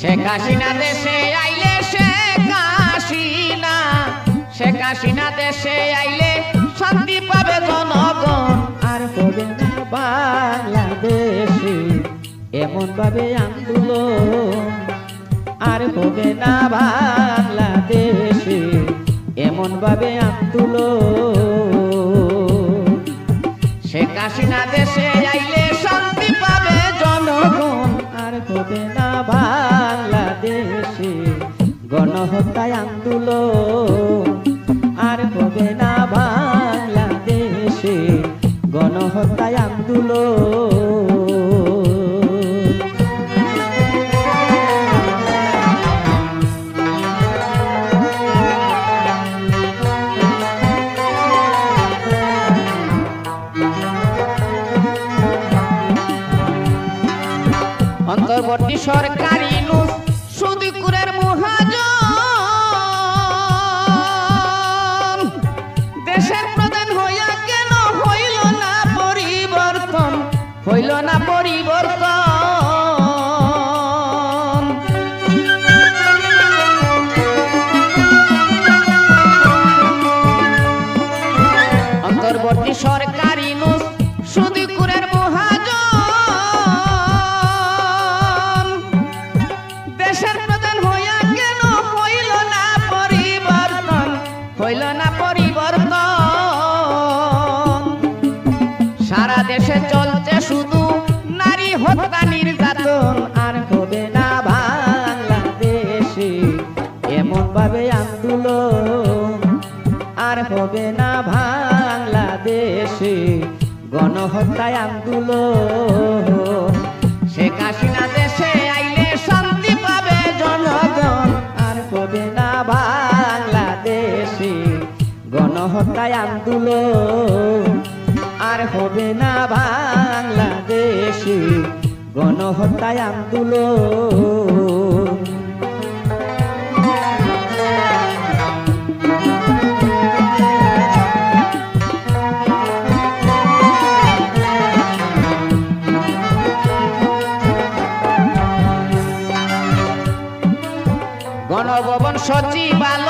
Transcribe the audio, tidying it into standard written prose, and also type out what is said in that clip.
শেখ হাসিনা দেশে আইলে শেখ হাসিনা দেশে আইলে শান্তি পাবে জনগণ। আর হবে না বাংলাদেশে এমন ভাবে আন্দোলন, আর হবে না বাংলাদেশে এমন ভাবে আন্দোলন। শেখ হাসিনা দেশে আইলে শান্তি পাবে জনগণ। আর হবে না বাংলাদেশে গণহত্যায় আন্দোলন। আর হবে না বাংলাদেশে গণহত্যায় আন্দোলন। অন্তর্বর্তী সরকারি নুস সুদকুরের মহাজন দেশের প্রধান হইয়া কেন হইল না পরিবর্তন, হইল না পরিবর্তন। অন্তর্বর্তী সরকারি নুস সুদকুরের মহাজন দেশের প্রধান হইয়া কেন হইল না পরিবর্তন, হইল না পরিবর্তন। সারা দেশে চলছে শুধু নারী হত্যা নির্যাতন। আর হবে না বাংলাদেশে এমন ভাবে আন্দোলন। আর হবে না বাংলাদেশে গণহত্যায় আন্দোলন। শেখ হাসিনা দেশে আইলে শান্তি পাবে জনগণ। আর হবে না বাংলাদেশে গণহত্যায় আন্দোলন। আর হবে না বাংলাদেশে গণহত্যায় আন্দোলন। গণভবন সচিবালয়